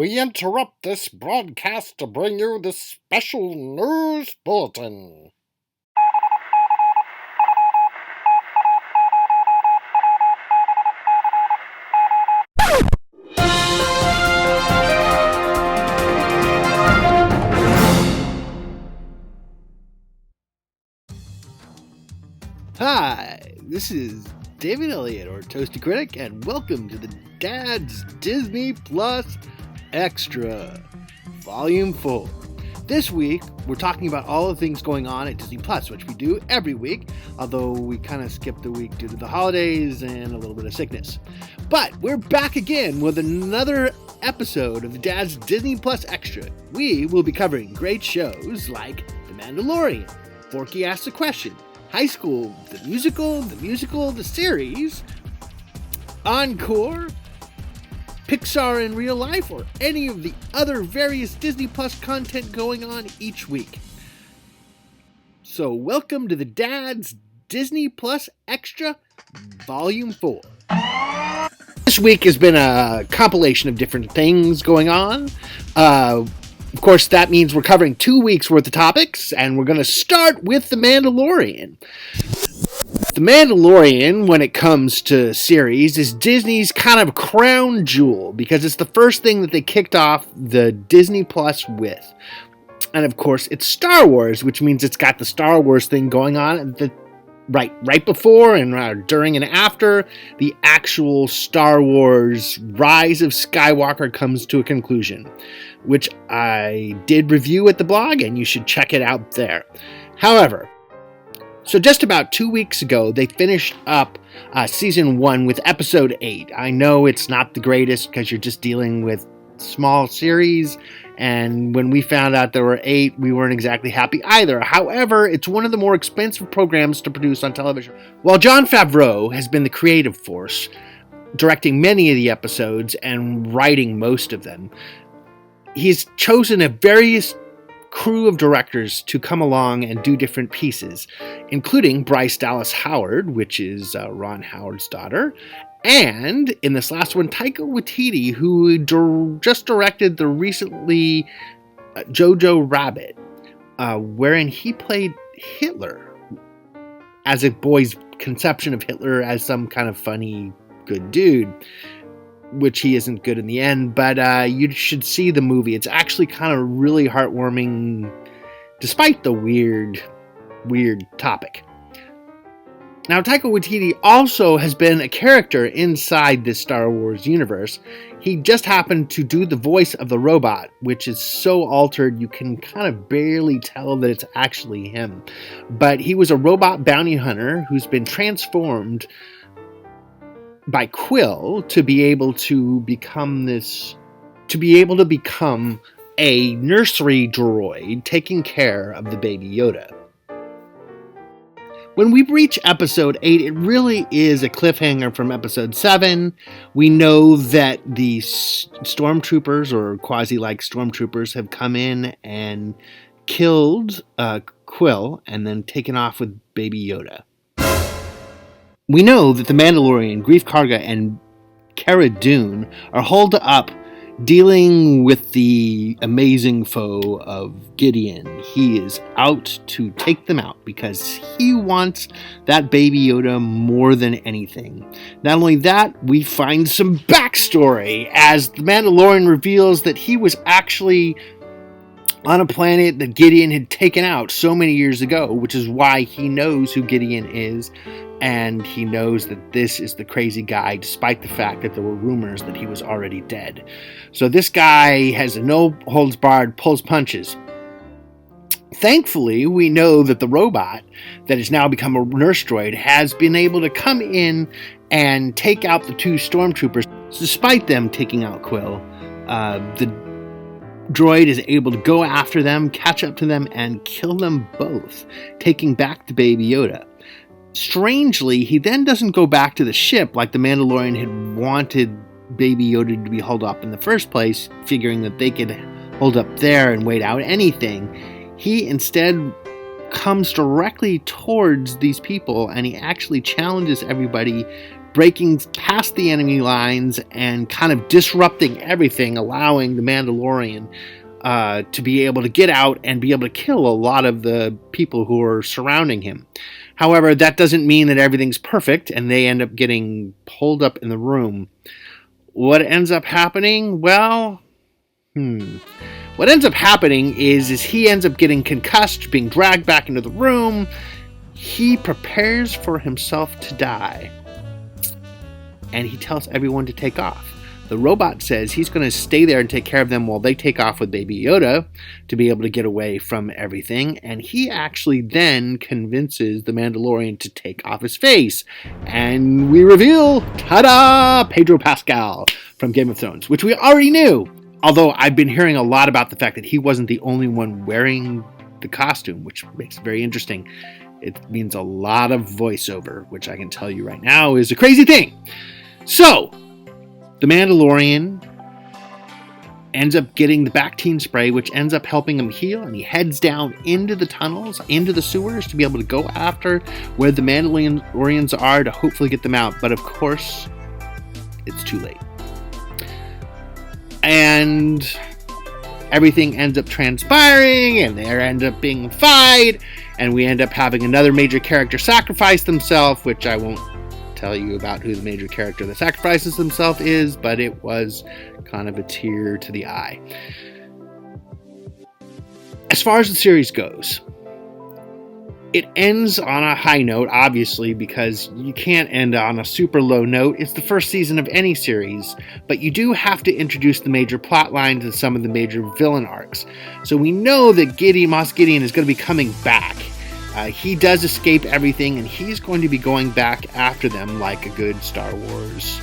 We interrupt this broadcast to bring you this special news bulletin. Hi, this is David Elliott, or Toasty Critic, and welcome to the Dad's Disney Plus Extra, Volume 4. This week, we're talking about all the things going on at Disney Plus, which we do every week, although we kind of skipped a week due to the holidays and a little bit of sickness. But we're back again with another episode of the Dad's Disney Plus Extra. We will be covering great shows like The Mandalorian, Forky Asks a Question, High School, the musical, the series, Encore, Pixar in real life, or any of the other various Disney Plus content going on each week. So welcome to the Dad's Disney Plus Extra Volume 4. This week has been a compilation of different things going on. Of course, that means we're covering 2 weeks worth of topics, and we're going to start with The Mandalorian. The Mandalorian, when it comes to series, is Disney's kind of crown jewel, because it's the first thing that they kicked off the Disney Plus with. And of course, it's Star Wars, which means it's got the Star Wars thing going on right before and during and after the actual Star Wars Rise of Skywalker comes to a conclusion, which I did review at the blog, and you should check it out there. However, so just about 2 weeks ago, they finished up Season 1 with Episode 8. I know it's not the greatest because you're just dealing with small series, and when we found out there were 8, we weren't exactly happy either. However, it's one of the more expensive programs to produce on television. While Jon Favreau has been the creative force, directing many of the episodes and writing most of them, he's chosen a various crew of directors to come along and do different pieces, including Bryce Dallas Howard, which is Ron Howard's daughter, and in this last one, Taika Waititi, who just directed the recently Jojo Rabbit, wherein he played Hitler, as a boy's conception of Hitler as some kind of funny, good dude, which he isn't good in the end, but you should see the movie. It's actually kind of really heartwarming, despite the weird topic. Now, Taika Waititi also has been a character inside this Star Wars universe. He just happened to do the voice of the robot, which is so altered you can kind of barely tell that it's actually him. But he was a robot bounty hunter who's been transformed by Quill to be able to become a nursery droid taking care of the baby Yoda. When we reach Episode 8, it really is a cliffhanger from Episode 7. We know that the stormtroopers, or quasi-like stormtroopers, have come in and killed Quill and then taken off with baby Yoda. We know that the Mandalorian, Greef Karga, and Cara Dune are holed up dealing with the amazing foe of Gideon. He is out to take them out because he wants that baby Yoda more than anything. Not only that, we find some backstory as the Mandalorian reveals that he was actually on a planet that Gideon had taken out so many years ago, which is why he knows who Gideon is, and he knows that this is the crazy guy, despite the fact that there were rumors that he was already dead. So this guy has a no-holds-barred, pulls punches. Thankfully, we know that the robot that has now become a nurse droid has been able to come in and take out the 2 stormtroopers. Despite them taking out Quill, the droid is able to go after them, catch up to them, and kill them both, taking back the baby Yoda. Strangely, he then doesn't go back to the ship like the Mandalorian had wanted baby Yoda to be held up in the first place, figuring that they could hold up there and wait out anything. He instead comes directly towards these people, and he actually challenges everybody breaking past the enemy lines and kind of disrupting everything, allowing the Mandalorian to be able to get out and be able to kill a lot of the people who are surrounding him. However, that doesn't mean that everything's perfect, and they end up getting pulled up in the room. What ends up happening? Well, what ends up happening is he ends up getting concussed, being dragged back into the room. He prepares for himself to die, and he tells everyone to take off. The robot says he's going to stay there and take care of them while they take off with Baby Yoda to be able to get away from everything. And he actually then convinces the Mandalorian to take off his face. And we reveal, ta-da, Pedro Pascal from Game of Thrones, which we already knew. Although I've been hearing a lot about the fact that he wasn't the only one wearing the costume, which makes it very interesting. It means a lot of voiceover, which I can tell you right now is a crazy thing. So, the Mandalorian ends up getting the Bactine spray, which ends up helping him heal, and he heads down into the tunnels, into the sewers, to be able to go after where the Mandalorians are to hopefully get them out. But of course, it's too late. And everything ends up transpiring, and there ends up being a fight, and we end up having another major character sacrifice themselves, which I won't tell you about who the major character that sacrifices himself is, but it was kind of a tear to the eye. As far as the series goes, it ends on a high note, obviously, because you can't end on a super low note. It's the first season of any series, but you do have to introduce the major plot lines and some of the major villain arcs. So we know that Moff Gideon is going to be coming back. He does escape everything, and he's going to be going back after them like a good Star Wars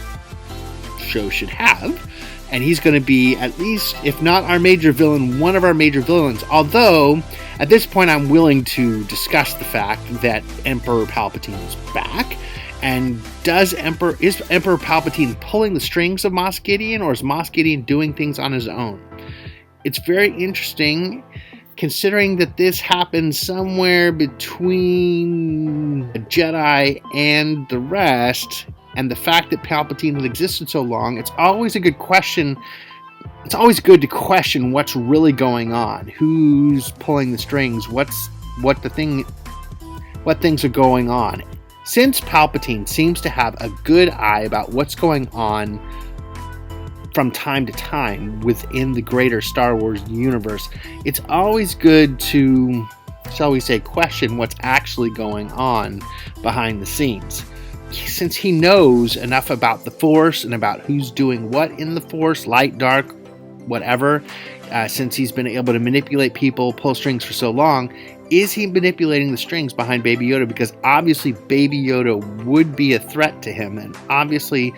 show should have. And he's going to be, at least, if not our major villain, one of our major villains. Although, at this point, I'm willing to discuss the fact that Emperor Palpatine is back. And is Emperor Palpatine pulling the strings of Moff Gideon, or is Moff Gideon doing things on his own? It's very interesting, considering that this happened somewhere between the Jedi and the rest, and the fact that Palpatine has existed so long. It's always a good question. It's always good to question what's really going on, who's pulling the strings, what things are going on. Since Palpatine seems to have a good eye about what's going on from time to time within the greater Star Wars universe, it's always good to, shall we say, question what's actually going on behind the scenes. Since he knows enough about the Force and about who's doing what in the Force, light, dark, whatever, since he's been able to manipulate people, pull strings for so long, is he manipulating the strings behind Baby Yoda? Because obviously Baby Yoda would be a threat to him, and obviously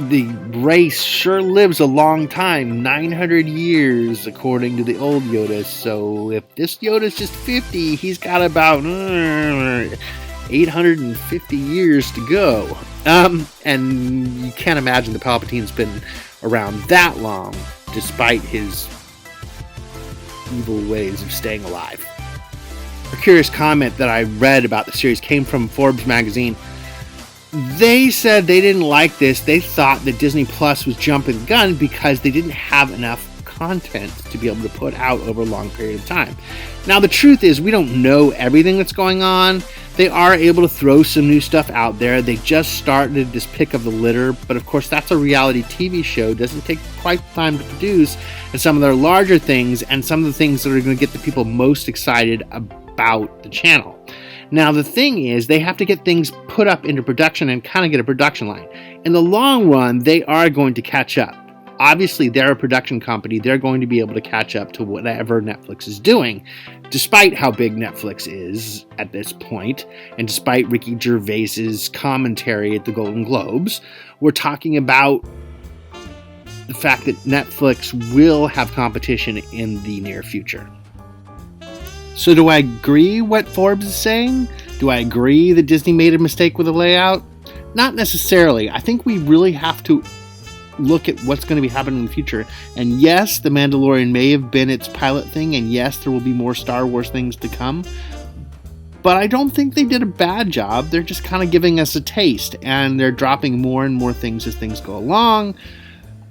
the race sure lives a long time, 900 years according to the old Yoda. So if this Yoda's just 50, he's got about 850 years to go. And you can't imagine that Palpatine's been around that long, despite his evil ways of staying alive. A curious comment that I read about the series came from Forbes magazine. They said they didn't like this. They thought that Disney Plus was jumping the gun because they didn't have enough content to be able to put out over a long period of time. Now, the truth is, we don't know everything that's going on. They are able to throw some new stuff out there. They just started this pick of the litter, but of course that's a reality TV show. It doesn't take quite the time to produce, and some of their larger things and some of the things that are going to get the people most excited about the channel. Now, the thing is, they have to get things put up into production and kind of get a production line. In the long run, they are going to catch up. Obviously, they're a production company. They're going to be able to catch up to whatever Netflix is doing, despite how big Netflix is at this point, and despite Ricky Gervais's commentary at the Golden Globes. We're talking about the fact that Netflix will have competition in the near future. So do I agree what Forbes is saying? Do I agree that Disney made a mistake with the layout? Not necessarily. I think we really have to look at what's going to be happening in the future. And yes, The Mandalorian may have been its pilot thing, and yes, there will be more Star Wars things to come. But I don't think they did a bad job. They're just kind of giving us a taste, and they're dropping more and more things as things go along.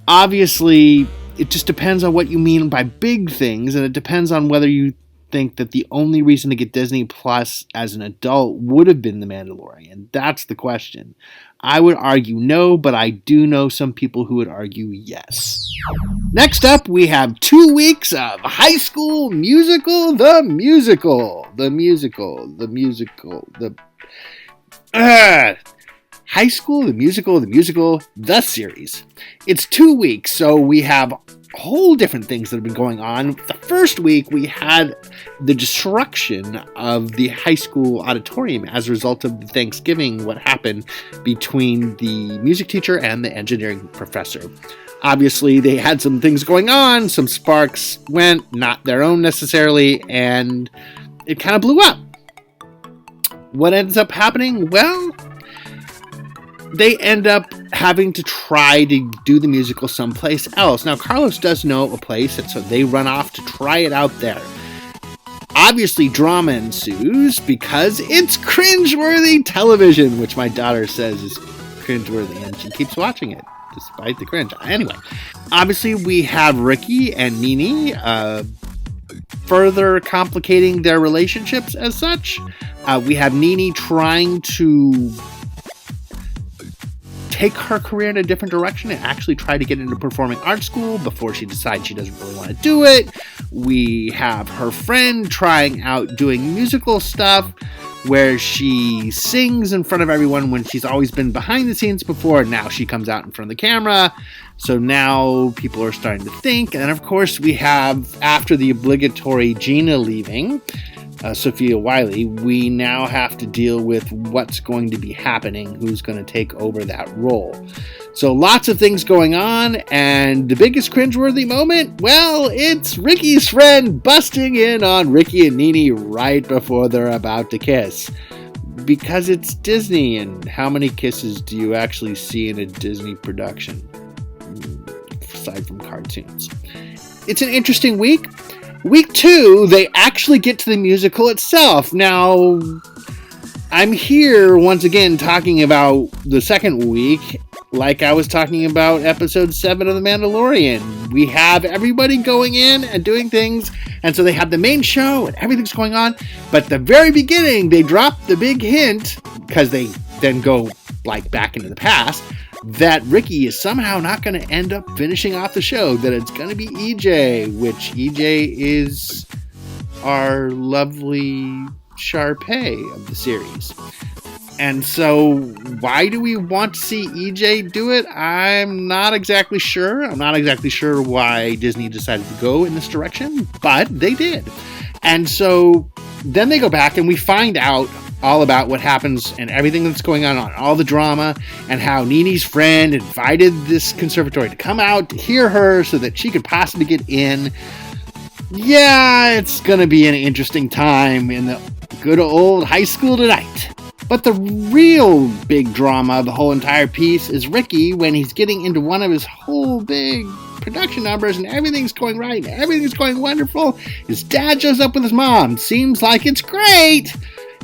Obviously, it just depends on what you mean by big things, and it depends on whether you think that the only reason to get Disney Plus as an adult would have been The Mandalorian. That's the question. I would argue no, but I do know some people who would argue yes. Next up, we have 2 weeks of High School Musical, the musical. High School, the musical, the series. It's 2 weeks, so we have whole different things that have been going on. The first week, we had the destruction of the high school auditorium as a result of Thanksgiving, what happened between the music teacher and the engineering professor. Obviously, they had some things going on, some sparks went, not their own necessarily, and it kind of blew up. What ends up happening? Well, they end up having to try to do the musical someplace else. Now, Carlos does know a place, and so they run off to try it out there. Obviously, drama ensues because it's cringeworthy television, which my daughter says is cringeworthy, and she keeps watching it despite the cringe. Anyway, obviously, we have Ricky and Nini further complicating their relationships as such. We have Nini trying to take her career in a different direction and actually try to get into performing arts school before she decides she doesn't really want to do it. We have her friend trying out doing musical stuff where she sings in front of everyone when she's always been behind the scenes before. Now she comes out in front of the camera. So now people are starting to think. And of course we have, after the obligatory Gina leaving, Sophia Wiley, we now have to deal with what's going to be happening, who's going to take over that role. So lots of things going on, and the biggest cringeworthy moment, well, it's Ricky's friend busting in on Ricky and Nini right before they're about to kiss. Because it's Disney, and how many kisses do you actually see in a Disney production? Aside from cartoons. It's an interesting week. Week 2, they actually get to the musical itself. Now, I'm here once again talking about the second week like I was talking about episode 7 of The Mandalorian. We have everybody going in and doing things, and so they have the main show and everything's going on. But at the very beginning, they drop the big hint, because they then go like back into the past, that Ricky is somehow not going to end up finishing off the show, that it's going to be EJ, which EJ is our lovely Sharpay of the series. And so why do we want to see EJ do it? I'm not exactly sure. I'm not exactly sure why Disney decided to go in this direction, but they did. And so then they go back and we find out all about what happens and everything that's going on, all the drama, and how Nini's friend invited this conservatory to come out to hear her so that she could possibly get in. Yeah, it's going to be an interesting time in the good old high school tonight. But the real big drama of the whole entire piece is Ricky when he's getting into one of his whole big production numbers and everything's going right and everything's going wonderful. His dad shows up with his mom. Seems like it's great.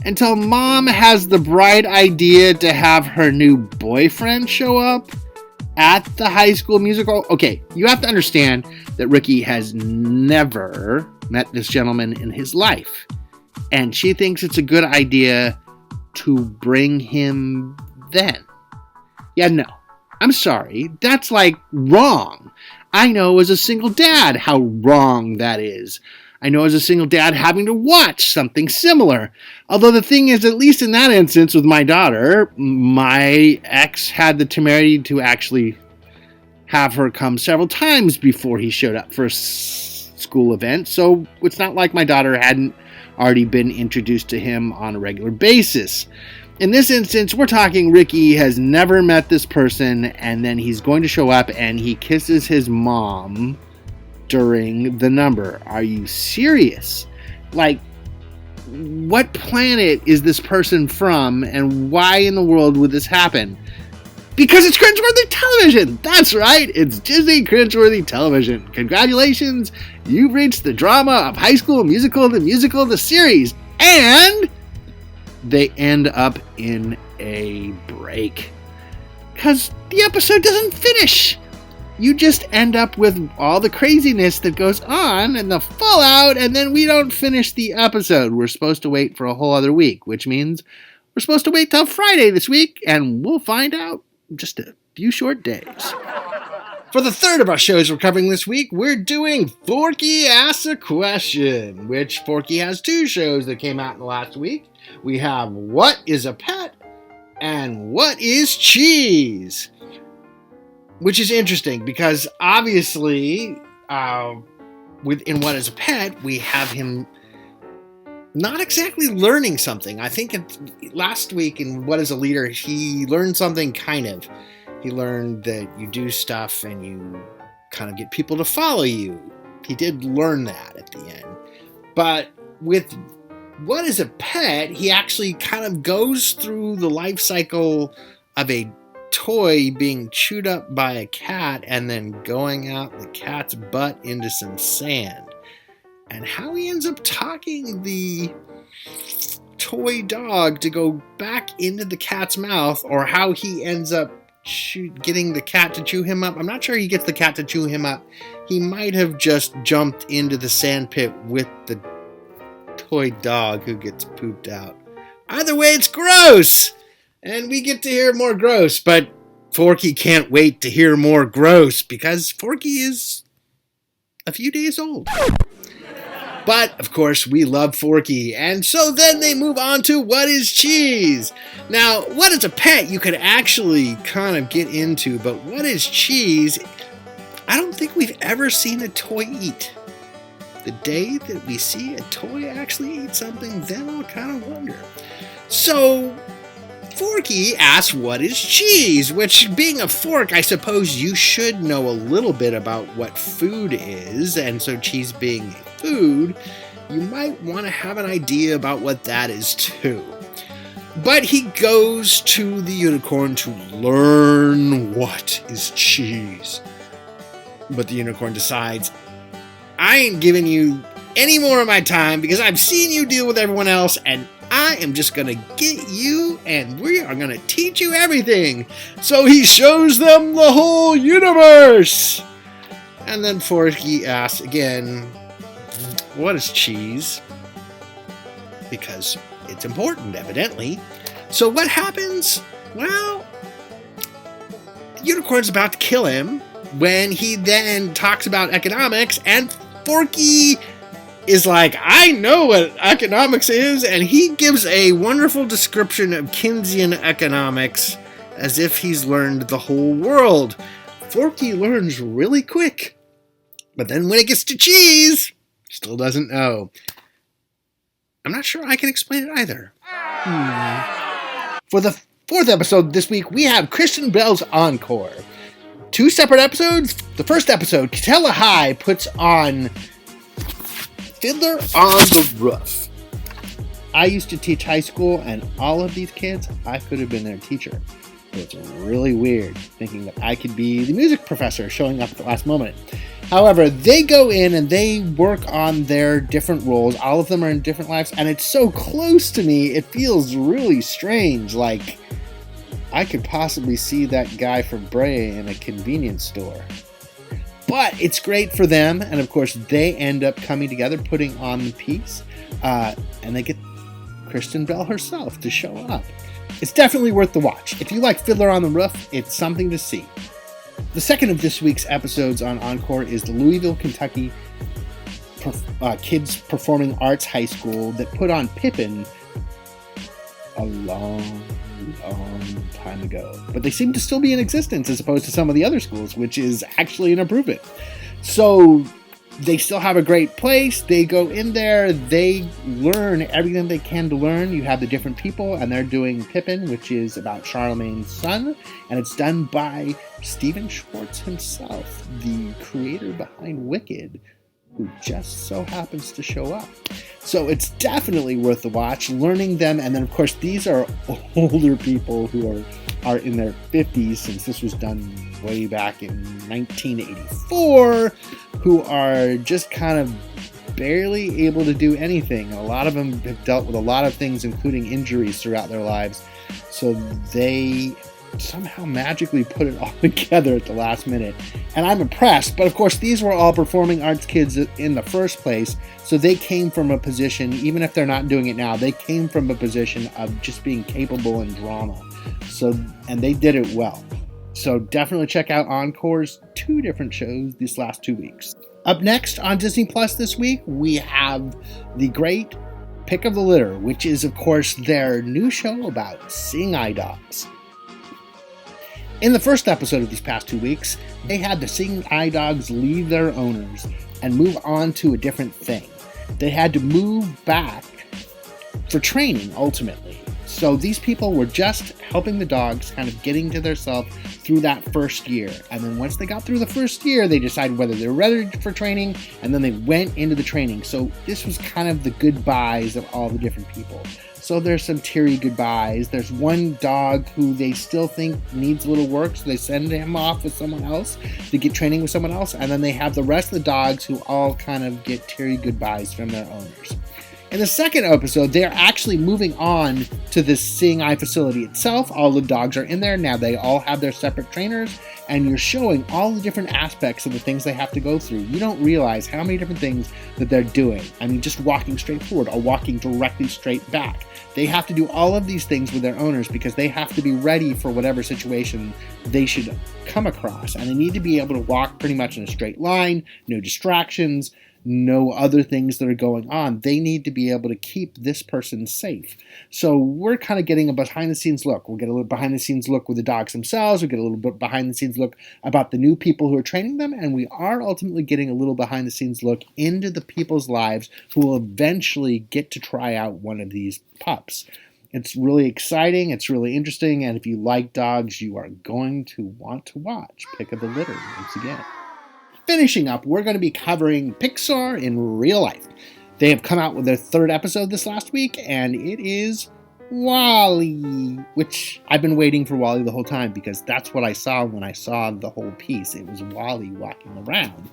Until mom has the bright idea to have her new boyfriend show up at the high school musical. Okay, you have to understand that Ricky has never met this gentleman in his life. And she thinks it's a good idea to bring him then. Yeah, no. I'm sorry. That's like wrong. I know as a single dad how wrong that is. I know as a single dad having to watch something similar. Although the thing is, at least in that instance with my daughter, my ex had the temerity to actually have her come several times before he showed up for a school event. So it's not like my daughter hadn't already been introduced to him on a regular basis. In this instance, we're talking Ricky has never met this person, and then he's going to show up and he kisses his mom during the number. Are you serious? Like, what planet is this person from, and why in the world would this happen? Because it's cringeworthy television! That's right, it's Disney cringeworthy television. Congratulations, you've reached the drama of High School Musical, the series. And they end up in a break. Because the episode doesn't finish. You just end up with all the craziness that goes on and the fallout, and then we don't finish the episode. We're supposed to wait for a whole other week, which means we're supposed to wait till Friday this week, and we'll find out in just a few short days. For the third of our shows we're covering this week, we're doing Forky Asks a Question, which Forky has two shows that came out in the last week. We have What is a Pet and What is Cheese? Which is interesting because obviously, in What is a Pet, we have him not exactly learning something. I think last week in What is a Leader, he learned something kind of. He learned that you do stuff and you kind of get people to follow you. He did learn that at the end. But with What is a Pet, he actually kind of goes through the life cycle of a toy being chewed up by a cat and then going out the cat's butt into some sand, and how he ends up talking the toy dog to go back into the cat's mouth, or how he ends up getting the cat to chew him up. I'm not sure he gets the cat to chew him up. He might have just jumped into the sand pit with the toy dog who gets pooped out. Either way, it's gross! And we get to hear more gross, but Forky can't wait to hear more gross because Forky is a few days old. But, of course, we love Forky, and so then they move on to What is Cheese? Now, What is a Pet you could actually kind of get into, but What is Cheese? I don't think we've ever seen a toy eat. The day that we see a toy actually eat something, then I'll kind of wonder. So Forky asks, what is cheese? Which, being a fork, I suppose you should know a little bit about what food is, and so cheese being food, you might want to have an idea about what that is too. But he goes to the unicorn to learn what is cheese. But the unicorn decides, I ain't giving you any more of my time because I've seen you deal with everyone else, and I am just going to get you and we are going to teach you everything. So he shows them the whole universe. And then Forky asks again, what is cheese? Because it's important, evidently. So what happens? Well, the unicorn's about to kill him when he then talks about economics, and Forky is like, I know what economics is, and he gives a wonderful description of Keynesian economics as if he's learned the whole world. Forky learns really quick, but then when it gets to cheese, still doesn't know. I'm not sure I can explain it either. For the fourth episode this week, we have Kristen Bell's Encore. Two separate episodes. The first episode, Catella High puts on Fiddler on the Roof. I used to teach high school, and all of these kids, I could have been their teacher. It's really weird thinking that I could be the music professor showing up at the last moment. However, they go in and they work on their different roles. All of them are in different lives, and it's so close to me, it feels really strange. Like, I could possibly see that guy from Brea in a convenience store. But it's great for them, and of course they end up coming together, putting on the piece, and they get Kristen Bell herself to show up. It's definitely worth the watch. If you like Fiddler on the Roof, it's something to see. The second of this week's episodes on Encore is the Louisville, Kentucky Kids Performing Arts High School that put on Pippin a long time ago. But they seem to still be in existence as opposed to some of the other schools, which is actually an improvement. So they still have a great place. They go in there, they learn everything they can to learn. You have the different people, and they're doing Pippin, which is about Charlemagne's son, and it's done by Stephen Schwartz himself, the creator behind Wicked, who just so happens to show up. So it's definitely worth the watch, learning them. And then, of course, these are older people who are in their 50s, since this was done way back in 1984, who are just kind of barely able to do anything. A lot of them have dealt with a lot of things, including injuries throughout their lives. So they somehow magically put it all together at the last minute. And I'm impressed. But of course, these were all performing arts kids in the first place. So they came from a position, even if they're not doing it now, they came from a position of just being capable in drama. And they did it well. So definitely check out Encore's 2 different shows these last 2 weeks. Up next on Disney Plus this week, we have the great Pick of the Litter, which is, of course, their new show about seeing eye dogs. In the first episode of these past 2 weeks, they had the seeing eye dogs leave their owners and move on to a different thing. They had to move back for training, ultimately. So these people were just helping the dogs, kind of getting to themselves through that first year. And then once they got through the first year, they decided whether they were ready for training, and then they went into the training. So this was kind of the goodbyes of all the different people. So there's some teary goodbyes. There's one dog who they still think needs a little work, so they send him off with someone else to get training with someone else. And then they have the rest of the dogs who all kind of get teary goodbyes from their owners. In the second episode, they are actually moving on to this seeing eye facility itself. All the dogs are in there. Now they all have their separate trainers, and you're showing all the different aspects of the things they have to go through. You don't realize how many different things that they're doing. I mean, just walking straight forward or walking directly straight back. They have to do all of these things with their owners because they have to be ready for whatever situation they should come across. And they need to be able to walk pretty much in a straight line, no distractions, no other things that are going on. They need to be able to keep this person safe. So we're kind of getting a behind-the-scenes look. We'll get a little behind-the-scenes look with the dogs themselves. We'll get a little bit behind-the-scenes look about the new people who are training them. And we are ultimately getting a little behind-the-scenes look into the people's lives who will eventually get to try out one of these pups. It's really exciting. It's really interesting. And if you like dogs, you are going to want to watch Pick of the Litter once again. Finishing up, we're going to be covering Pixar in real life. They have come out with their 3rd episode this last week, and it is WALL-E, which I've been waiting for WALL-E the whole time because that's what I saw when I saw the whole piece. It was WALL-E walking around.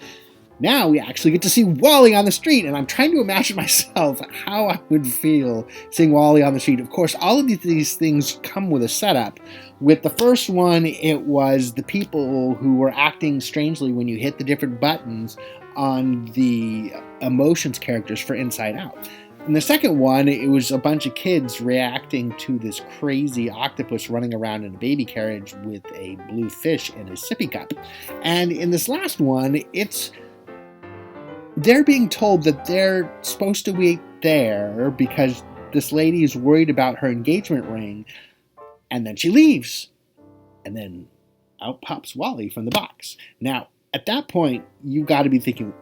Now we actually get to see WALL-E on the street, and I'm trying to imagine myself how I would feel seeing WALL-E on the street. Of course, all of these things come with a setup. With the first one, it was the people who were acting strangely when you hit the different buttons on the emotions characters for Inside Out. In the second one, it was a bunch of kids reacting to this crazy octopus running around in a baby carriage with a blue fish in a sippy cup. And in this last one, they're being told that they're supposed to wait there because this lady is worried about her engagement ring, and then she leaves. And then out pops WALL-E from the box. Now, at that point, you've got to be thinking,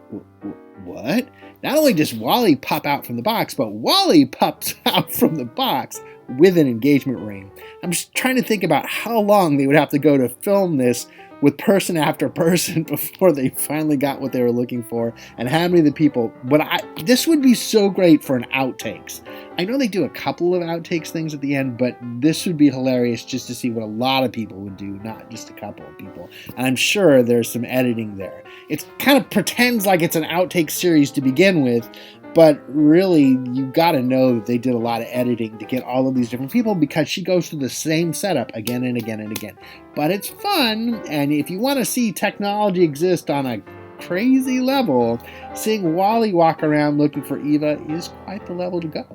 what? Not only does WALL-E pop out from the box, but WALL-E pops out from the box with an engagement ring. I'm just trying to think about how long they would have to go to film this with person after person before they finally got what they were looking for, and how many of the people. But this would be so great for an outtakes. I know they do a couple of outtakes things at the end, but this would be hilarious just to see what a lot of people would do, not just a couple of people. And I'm sure there's some editing there. It kind of pretends like it's an outtake series to begin with, but really, you got to know that they did a lot of editing to get all of these different people because she goes through the same setup again and again and again. But it's fun, and if you want to see technology exist on a crazy level, seeing WALL-E walk around looking for Eva is quite the level to go.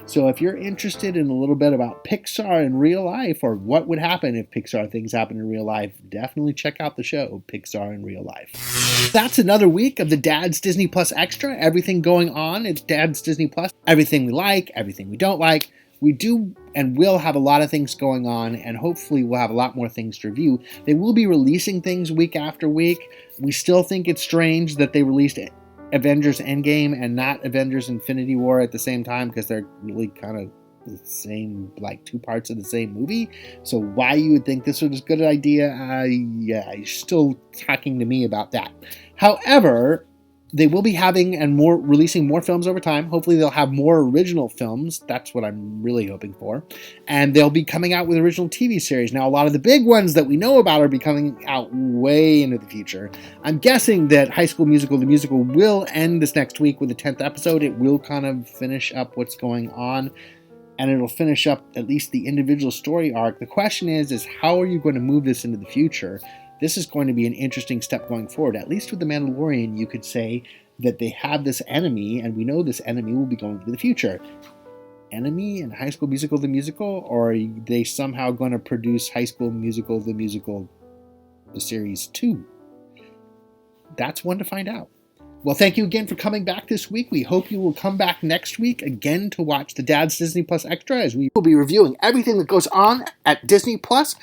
So if you're interested in a little bit about Pixar in real life, or what would happen if Pixar things happen in real life, definitely check out the show, Pixar in Real Life. That's another week of the Dad's Disney Plus Extra. Everything going on at Dad's Disney Plus. Everything we like, everything we don't like. We do and will have a lot of things going on, and hopefully we'll have a lot more things to review. They will be releasing things week after week. We still think it's strange that they released Avengers Endgame and not Avengers Infinity War at the same time, because they're really kind of the same, like 2 parts of the same movie. So why you would think this was a good idea, yeah, you're still talking to me about that. However, They will be having and releasing more films over time. Hopefully they'll have more original films. That's what I'm really hoping for. And they'll be coming out with original TV series. Now, a lot of the big ones that we know about are be coming out way into the future. I'm guessing that High School Musical, the musical, will end this next week with the 10th episode. It will kind of finish up what's going on, and it'll finish up at least the individual story arc. The question is how are you going to move this into the future? This is going to be an interesting step going forward. At least with The Mandalorian, you could say that they have this enemy, and we know this enemy will be going into the future. Enemy in High School Musical, the musical? Or are they somehow going to produce High School Musical, the series 2? That's one to find out. Well, thank you again for coming back this week. We hope you will come back next week again to watch the Dad's Disney Plus Extra, as we will be reviewing everything that goes on at Disney Plus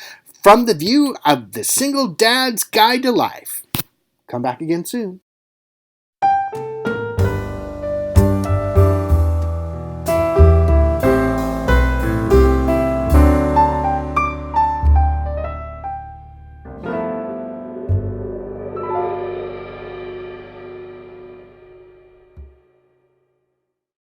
from the view of the single dad's guide to life. Come back again soon.